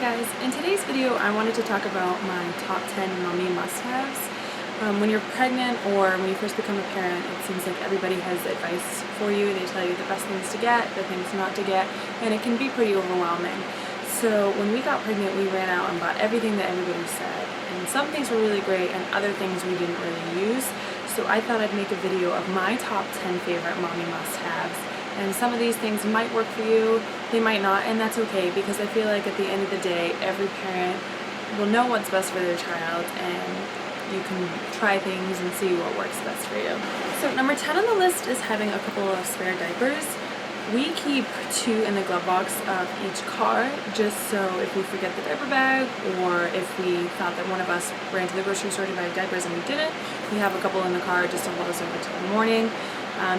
guys, in today's video I wanted to talk about my top 10 mommy must-haves. When you're pregnant or when you first become a parent, it seems like everybody has advice for you. They tell you the best things to get, the things not to get, and it can be pretty overwhelming. So when we got pregnant, we ran out and bought everything that everybody said. And some things were really great and other things we didn't really use. So I thought I'd make a video of my top 10 favorite mommy must-haves. And some of these things might work for you, they might not, and that's okay, because I feel like at the end of the day, every parent will know what's best for their child, and you can try things and see what works best for you. So number 10 on the list is having a couple of spare diapers. We keep 2 in the glove box of each car, just so if we forget the diaper bag, or if we thought that one of us ran to the grocery store to buy diapers and we didn't, we have a couple in the car just to hold us over till the morning.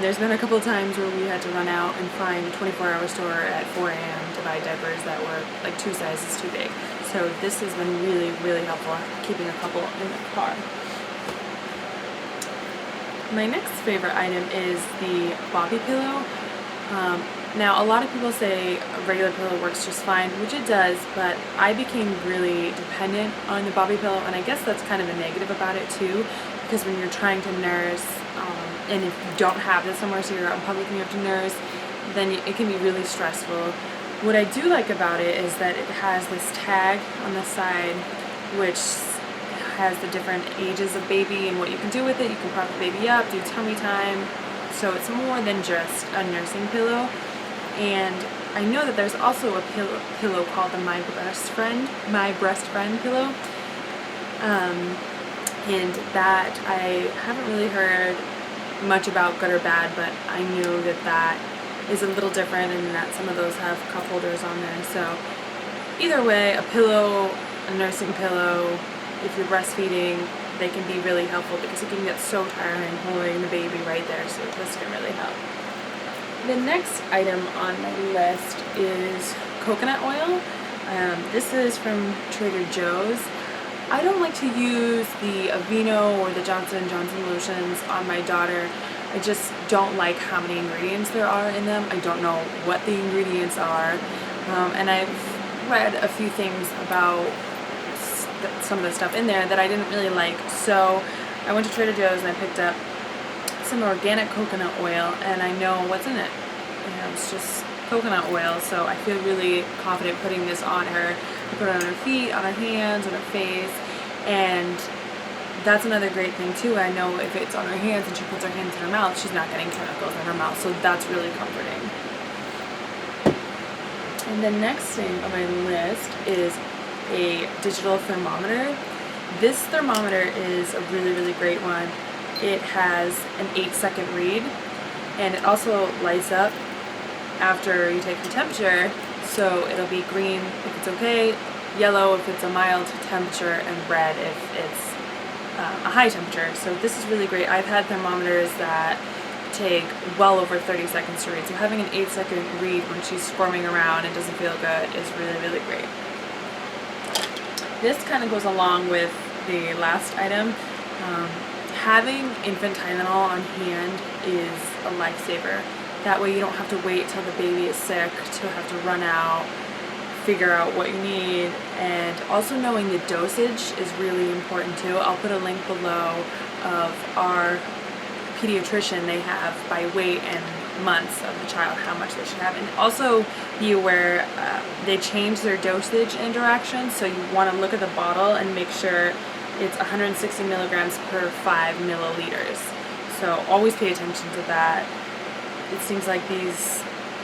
There's been a couple of times where we had to run out and find a 24-hour store at 4 a.m. to buy diapers that were like 2 sizes too big. So this has been really, really helpful, keeping a couple in the car. My next favorite item is the bobby pillow. Now a lot of people say a regular pillow works just fine, which it does, but I became really dependent on the bobby pillow, and I guess that's kind of a negative about it too, because when you're trying to nurse, and if you don't have this somewhere, so you're out in public and you have to nurse, then it can be really stressful. What I do like about it is that it has this tag on the side which has the different ages of baby and what you can do with it. You can prop the baby up, do tummy time, so it's more than just a nursing pillow. And I know that there's also a pillow called the My Breast Friend pillow, and that I haven't really heard much about, good or bad, but I know that that is a little different and that some of those have cup holders on there. So either way, a pillow, a nursing pillow, if you're breastfeeding, they can be really helpful because it can get so tiring holding the baby right there, so this can really help. The next item on my list is coconut oil. This is from Trader Joe's. I don't like to use the Aveeno or the Johnson & Johnson lotions on my daughter. I just don't like how many ingredients there are in them. I don't know what the ingredients are. And I've read a few things about some of the stuff in there that I didn't really like. So I went to Trader Joe's and I picked up some organic coconut oil, and I know what's in it. It's just coconut oil, so I feel really confident putting this on her. I put it on her feet, on her hands, on her face, and that's another great thing too. I know if it's on her hands and she puts her hands in her mouth, she's not getting chemicals in her mouth, so that's really comforting. And the next thing on my list is a digital thermometer. This thermometer is a really, really great one. It has an 8-second read, and it also lights up after you take the temperature, so it'll be green if it's okay, yellow if it's a mild temperature, and red if it's a high temperature. So this is really great. I've had thermometers that take well over 30 seconds to read, so having an 8-second read when she's squirming around and doesn't feel good is really, really great. This kind of goes along with the last item. Having infant Tylenol on hand is a lifesaver. That way you don't have to wait till the baby is sick to have to run out, figure out what you need, and also knowing the dosage is really important too. I'll put a link below of our pediatrician. They have by weight and months of the child how much they should have, and also be aware they change their dosage interactions, so you want to look at the bottle and make sure it's 160 milligrams per 5 milliliters. So always pay attention to that. It seems like these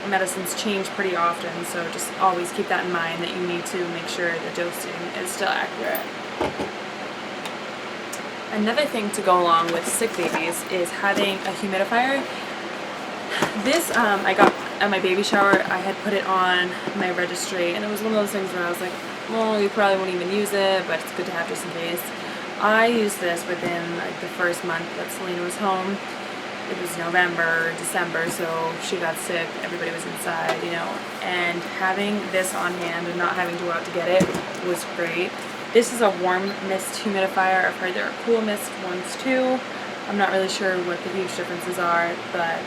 medicines change pretty often, so just always keep that in mind, that you need to make sure the dosing is still accurate. Another thing to go along with sick babies is having a humidifier. This I got at my baby shower. I had put it on my registry, and it was one of those things where I was like, well, you probably won't even use it, but it's good to have just in case. I used this within like the first month that Selena was home. It was November, December, so she got sick, everybody was inside, you know, and having this on hand and not having to go out to get it was great. This is a warm mist humidifier. I've heard there are cool mist ones too. I'm not really sure what the huge differences are, but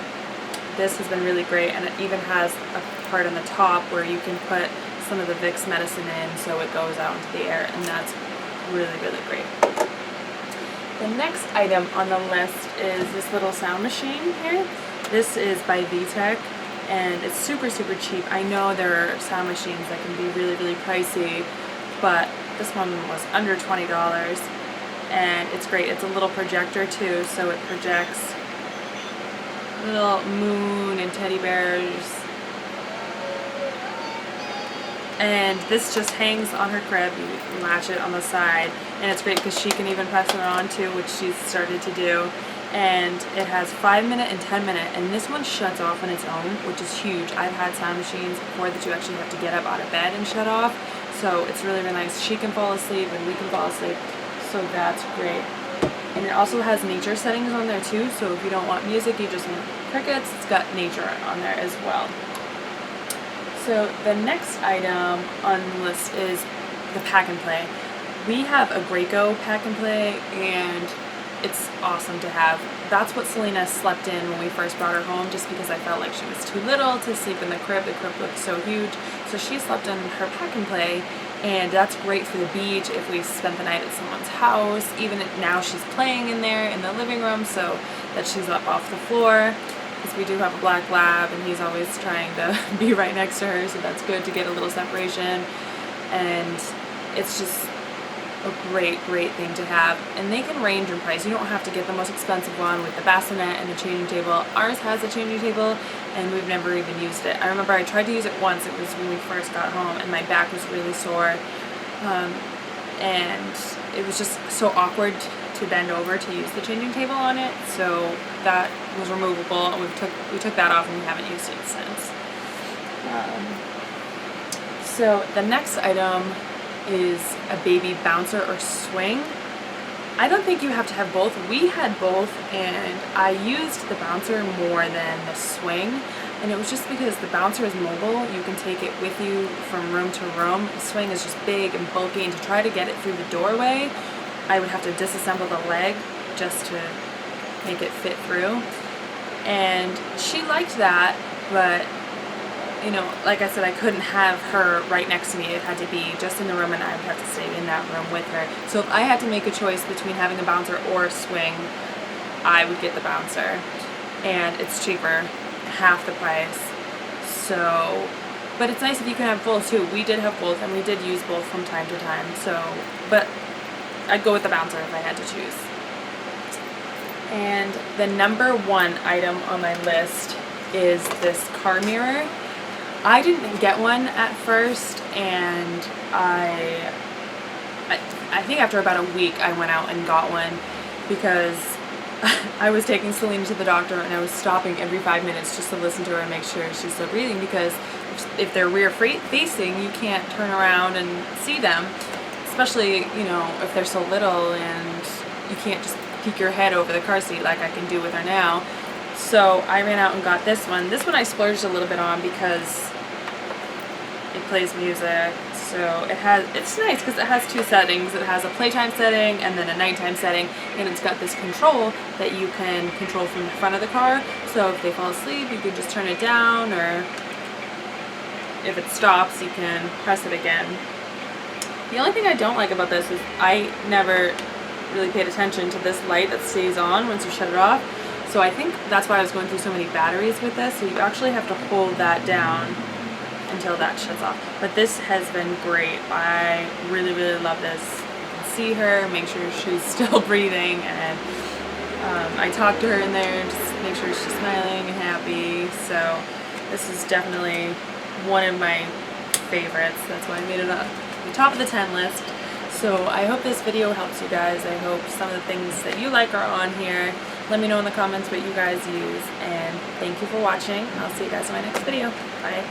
this has been really great, and it even has a part on the top where you can put some of the Vicks medicine in so it goes out into the air, and that's really, really great. The next item on the list is this little sound machine here. This is by VTech, and it's super, super cheap. I know there are sound machines that can be really, really pricey, but this one was under $20, and it's great. It's a little projector too, so it projects little moon and teddy bears. And this just hangs on her crib. You latch it on the side, and it's great because she can even press it on too, which she's started to do. And it has 5-minute and 10-minute, and this one shuts off on its own, which is huge. I've had sound machines before that you actually have to get up out of bed and shut off, so it's really, really nice. She can fall asleep and we can fall asleep, so that's great. And it also has nature settings on there too, so if you don't want music, you just want crickets, it's got nature on there as well. So the next item on the list is the pack and play. We have a Graco pack and play, and it's awesome to have. That's what Selena slept in when we first brought her home, just because I felt like she was too little to sleep in the crib. The crib looked so huge, so she slept in her pack and play, and that's great for the beach if we spent the night at someone's house. Even now she's playing in there in the living room so that she's up off the floor, because we do have a black lab and he's always trying to be right next to her, so that's good to get a little separation. And it's just a great, great thing to have. And they can range in price. You don't have to get the most expensive one with the bassinet and the changing table. Ours has a changing table, and we've never even used it. I remember I tried to use it once. It was when we first got home, and my back was really sore. And it was just so awkward to bend over to use the changing table on it. So that was removable, and we took that off, and we haven't used it since. So the next item is a baby bouncer or swing. I don't think you have to have both. We had both, and I used the bouncer more than the swing, and it was just because the bouncer is mobile. You can take it with you from room to room. The swing is just big and bulky, and to try to get it through the doorway, I would have to disassemble the leg just to make it fit through. And she liked that, but you know, like I said, I couldn't have her right next to me. It had to be just in the room, and I would have to stay in that room with her. So if I had to make a choice between having a bouncer or a swing, I would get the bouncer. And it's cheaper, half the price. So, but it's nice if you can have both too. We did have both, and we did use both from time to time. So, but I'd go with the bouncer if I had to choose. And the number one item on my list is this car mirror. I didn't get one at first, and I think after about a week I went out and got one because I was taking Selena to the doctor, and I was stopping every 5 minutes just to listen to her and make sure she's still breathing, because if they're rear facing, you can't turn around and see them, especially, you know, if they're so little, and you can't just peek your head over the car seat like I can do with her now. So I ran out and got this one. This one I splurged a little bit on because it plays music. So it's nice because it has two settings. It has a playtime setting and then a nighttime setting, and it's got this control that you can control from the front of the car. So if they fall asleep, you can just turn it down, or if it stops, you can press it again. The only thing I don't like about this is I never really paid attention to this light that stays on once you shut it off. So I think that's why I was going through so many batteries with this. So you actually have to hold that down until that shuts off. But this has been great. I really, really love this. You can see her, make sure she's still breathing, and I talk to her in there, just make sure she's smiling and happy. So this is definitely one of my favorites. That's why I made it up the top of the 10 list. So I hope this video helps you guys. I hope some of the things that you like are on here. Let me know in the comments what you guys use, and thank you for watching. I'll see you guys in my next video. Bye.